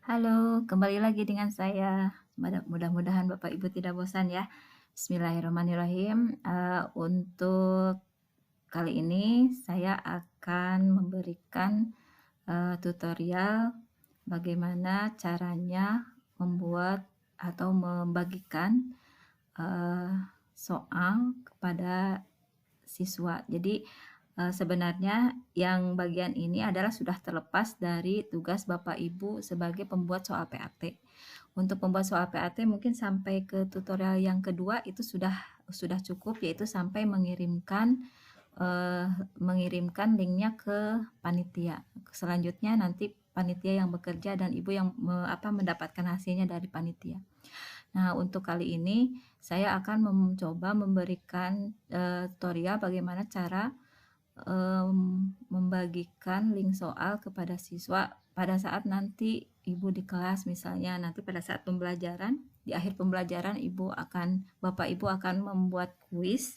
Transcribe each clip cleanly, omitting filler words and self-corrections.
Halo, kembali lagi dengan saya. Mudah-mudahan Bapak Ibu tidak bosan ya. Bismillahirrahmanirrahim. Untuk kali ini saya akan memberikan tutorial bagaimana caranya membuat atau membagikan eh, soal kepada siswa. Jadi sebenarnya yang bagian ini adalah sudah terlepas dari tugas Bapak Ibu sebagai pembuat soal PAT. Untuk pembuat soal PAT mungkin sampai ke tutorial yang kedua itu sudah cukup, yaitu sampai mengirimkan linknya ke panitia. Selanjutnya nanti panitia yang bekerja dan ibu yang mendapatkan hasilnya dari panitia. Nah, untuk kali ini saya akan mencoba memberikan tutorial bagaimana cara membagikan link soal kepada siswa pada saat nanti ibu di kelas, misalnya nanti pada saat pembelajaran, di akhir pembelajaran Bapak Ibu akan membuat kuis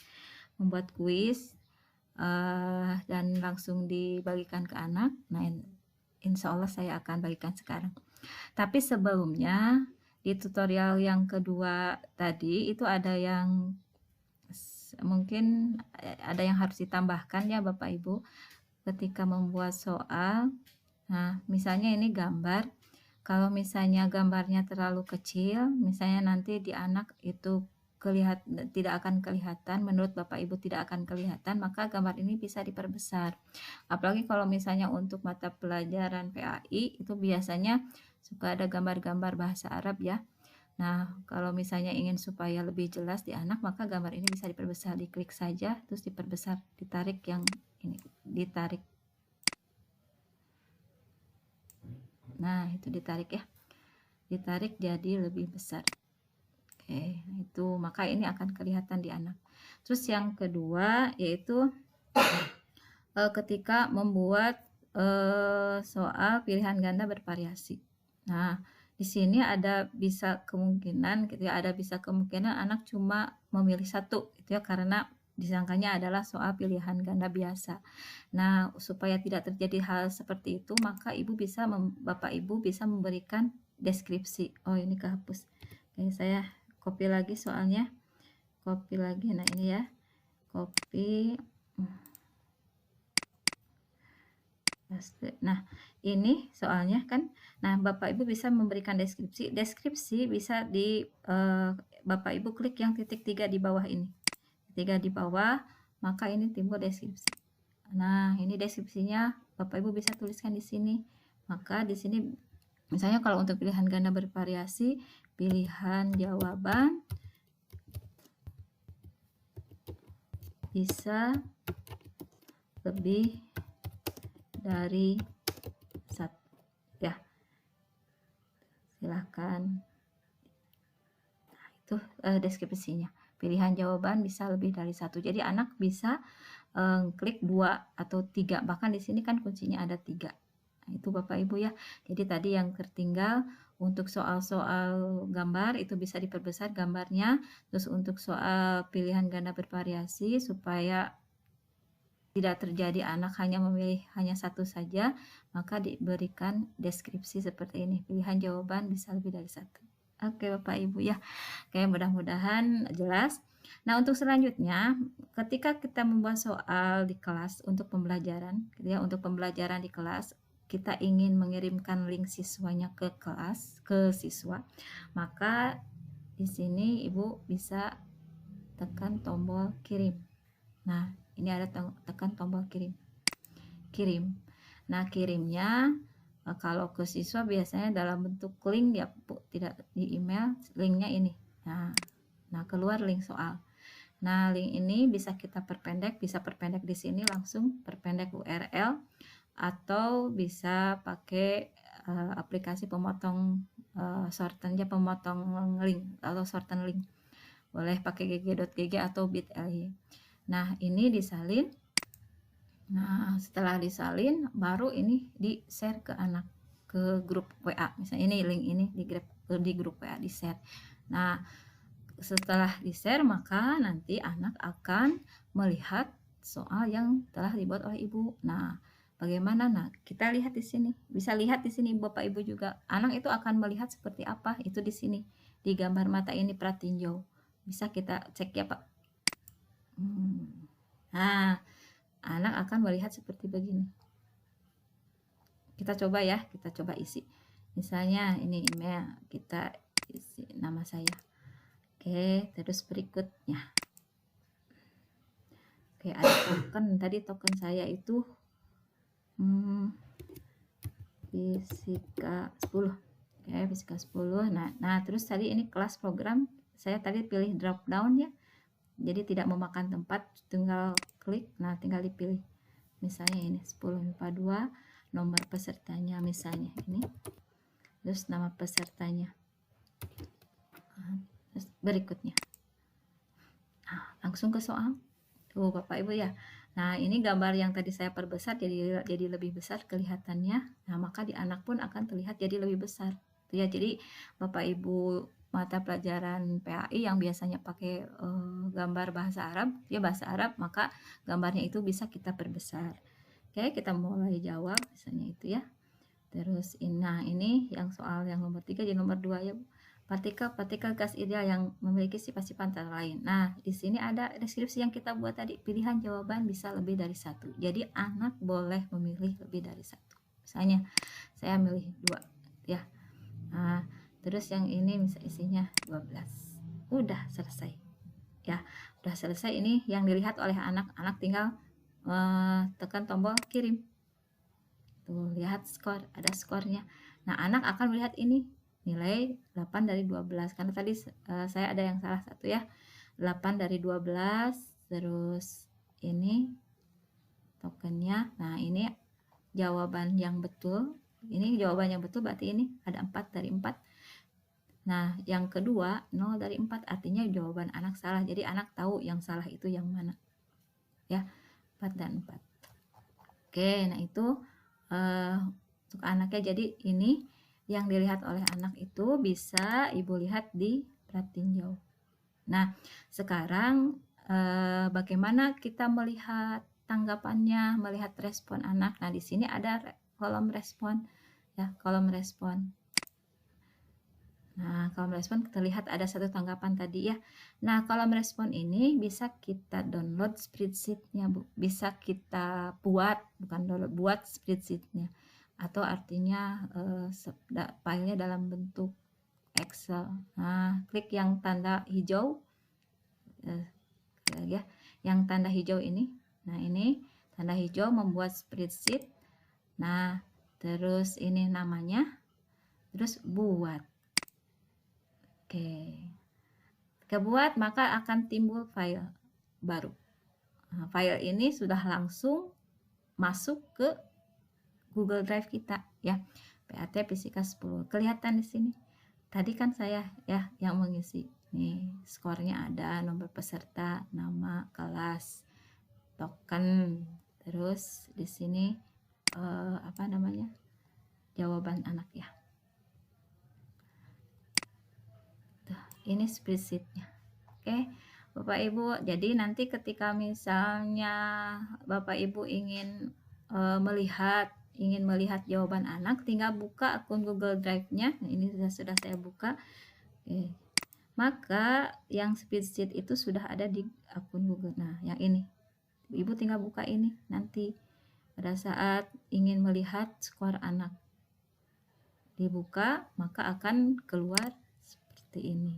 dan langsung dibagikan ke anak. Nah, insya Allah saya akan bagikan sekarang. Tapi sebelumnya di tutorial yang kedua tadi itu mungkin ada yang harus ditambahkan ya Bapak Ibu ketika membuat soal. Nah, misalnya ini gambar. Kalau misalnya gambarnya terlalu kecil, misalnya nanti di anak itu tidak akan kelihatan, menurut Bapak Ibu tidak akan kelihatan, maka gambar ini bisa diperbesar. Apalagi kalau misalnya untuk mata pelajaran PAI itu biasanya suka ada gambar-gambar bahasa Arab ya. Nah, kalau misalnya ingin supaya lebih jelas di anak, maka gambar ini bisa diperbesar. Diklik saja, terus diperbesar, ditarik yang ini, ditarik. Nah, itu ditarik ya. Ditarik jadi lebih besar. Oke, itu maka ini akan kelihatan di anak. Terus yang kedua yaitu ketika membuat soal pilihan ganda bervariasi. Nah, di sini bisa kemungkinan anak cuma memilih satu gitu ya, karena disangkanya adalah soal pilihan ganda biasa. Nah, supaya tidak terjadi hal seperti itu, maka Bapak Ibu bisa memberikan deskripsi. Oh, ini kehapus. Oke, saya copy lagi soalnya. Copy lagi. Nah, ini ya. Copy. Nah, ini soalnya kan. Nah, Bapak Ibu bisa memberikan deskripsi. Deskripsi bisa Bapak Ibu klik yang titik 3 di bawah ini. 3 di bawah, maka ini timbul deskripsi. Nah, ini deskripsinya Bapak Ibu bisa tuliskan di sini. Maka di sini misalnya kalau untuk pilihan ganda bervariasi, pilihan jawaban bisa lebih dari satu ya, silahkan. Nah, itu deskripsinya. Pilihan jawaban bisa lebih dari satu. Jadi anak bisa klik 2 atau 3. Bahkan di sini kan kuncinya ada 3. Nah, itu Bapak Ibu ya. Jadi tadi yang tertinggal untuk soal-soal gambar itu bisa diperbesar gambarnya. Terus untuk soal pilihan ganda bervariasi supaya tidak terjadi anak hanya memilih hanya satu saja, maka diberikan deskripsi seperti ini. Pilihan jawaban bisa lebih dari satu. Oke Bapak Ibu ya. Oke, mudah-mudahan jelas. Nah, untuk selanjutnya, ketika kita membuat soal di kelas untuk pembelajaran, ya, untuk pembelajaran di kelas, kita ingin mengirimkan link siswanya ke kelas, ke siswa, maka di sini Ibu bisa tekan tombol kirim. Nah, ini ada tekan tombol kirim. Nah, kirimnya kalau ke siswa biasanya dalam bentuk link ya Bu, tidak di email, linknya ini. Nah, keluar link soal. Nah, link ini bisa kita bisa perpendek di sini langsung perpendek URL atau bisa pakai aplikasi pemotong pemotong link atau shorten link. Boleh pakai gg.gg atau bit.ly. Nah, ini disalin. Nah, setelah disalin, baru ini di-share ke anak, ke grup WA. Misalnya ini link ini di grup WA di-share. Nah, setelah di-share, maka nanti anak akan melihat soal yang telah dibuat oleh Ibu. Nah, Bagaimana? Nah, kita lihat di sini. Bisa lihat di sini Bapak Ibu juga. Anak itu akan melihat seperti apa? Itu di sini. Di gambar mata ini pratinjau. Bisa kita cek ya, Pak. Nah, anak akan melihat seperti begini. Kita coba ya, kita coba isi. Misalnya ini email, kita isi nama saya. Oke, terus berikutnya. Oke, ada token. Tadi token saya itu fisika 10. Oke, fisika 10. Nah, terus tadi ini kelas program. Saya tadi pilih drop down ya. Jadi tidak memakan tempat, tinggal klik. Nah, tinggal dipilih. Misalnya ini 10 MIPA 2, nomor pesertanya misalnya ini. Terus nama pesertanya. Terus berikutnya. Nah, langsung ke soal. Tuh, Bapak Ibu ya. Nah, ini gambar yang tadi saya perbesar jadi lebih besar kelihatannya. Nah, maka di anak pun akan terlihat jadi lebih besar. Tuh ya, jadi Bapak Ibu mata pelajaran PAI yang biasanya pakai gambar bahasa Arab, ya bahasa Arab, maka gambarnya itu bisa kita perbesar. Oke, kita mulai jawab misalnya itu ya. Terus nah ini yang soal yang nomor 3 jadi nomor 2 ya. Partikel gas ideal yang memiliki sifat-sifat antara lain. Nah, di sini ada deskripsi yang kita buat tadi. Pilihan jawaban bisa lebih dari satu. Jadi anak boleh memilih lebih dari satu. Misalnya saya milih 2 ya. Nah, terus yang ini misalnya isinya 12. Udah selesai. Ya, udah selesai. Ini yang dilihat oleh anak. Anak tinggal tekan tombol kirim. Tuh, lihat skor, ada skornya. Nah, anak akan melihat ini nilai 8 dari 12 karena tadi saya ada yang salah satu ya. 8 dari 12, terus ini tokennya. Nah, ini jawaban yang betul. Ini jawaban yang betul berarti ini ada 4 dari 4. Nah, yang kedua 0 dari 4 artinya jawaban anak salah. Jadi anak tahu yang salah itu yang mana. Ya, 4 dan 4. Oke, nah itu untuk anaknya. Jadi ini yang dilihat oleh anak itu bisa Ibu lihat di pratinjau. Nah, sekarang bagaimana kita melihat tanggapannya, melihat respon anak. Nah, di sini ada kolom respon ya, kolom respon. Nah, kolom respon terlihat ada satu tanggapan tadi ya. Nah, kolom respon ini bisa kita download spreadsheet-nya, Bu. Bisa kita buat, bukan download, buat spreadsheet-nya. Atau artinya filenya dalam bentuk Excel. Nah, klik yang tanda hijau. Ya, yang tanda hijau ini. Nah, ini tanda hijau membuat spreadsheet. Nah, terus ini namanya. Terus buat. Oke. Jika buat, maka akan timbul file baru. Nah, file ini sudah langsung masuk ke Google Drive kita ya. PAT Fisika 10. Kelihatan di sini. Tadi kan saya ya yang mengisi. Nih, skornya ada, nomor peserta, nama, kelas, token. Terus di sini apa namanya? Jawaban anak ya. Ini spreadsheet-nya. Oke, Bapak Ibu. Jadi nanti ketika misalnya Bapak Ibu ingin melihat jawaban anak, tinggal buka akun Google Drive-nya. Nah, ini sudah saya buka. Oke. Maka yang spreadsheet itu sudah ada di akun Google. Nah, yang ini. Ibu tinggal buka ini nanti pada saat ingin melihat skor anak. Dibuka, maka akan keluar seperti ini.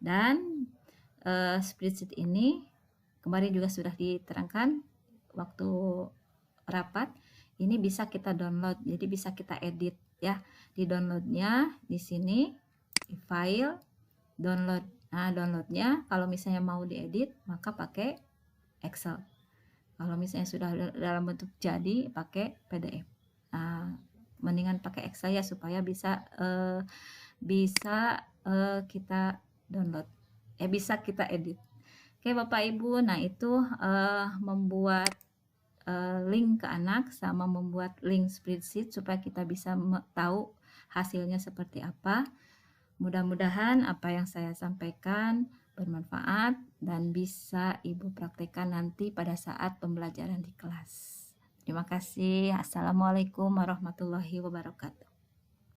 Dan spreadsheet ini kemarin juga sudah diterangkan waktu rapat. Ini bisa kita download, jadi bisa kita edit ya. Di downloadnya di sini di file download. Nah, downloadnya kalau misalnya mau diedit maka pakai Excel. Kalau misalnya sudah dalam bentuk jadi pakai PDF. Nah, mendingan pakai Excel ya supaya bisa kita download. Bisa kita edit. Oke Bapak Ibu, nah itu membuat link ke anak sama membuat link spreadsheet supaya kita bisa tahu hasilnya seperti apa. Mudah-mudahan apa yang saya sampaikan bermanfaat dan bisa Ibu praktekkan nanti pada saat pembelajaran di kelas. Terima kasih. Assalamualaikum warahmatullahi wabarakatuh.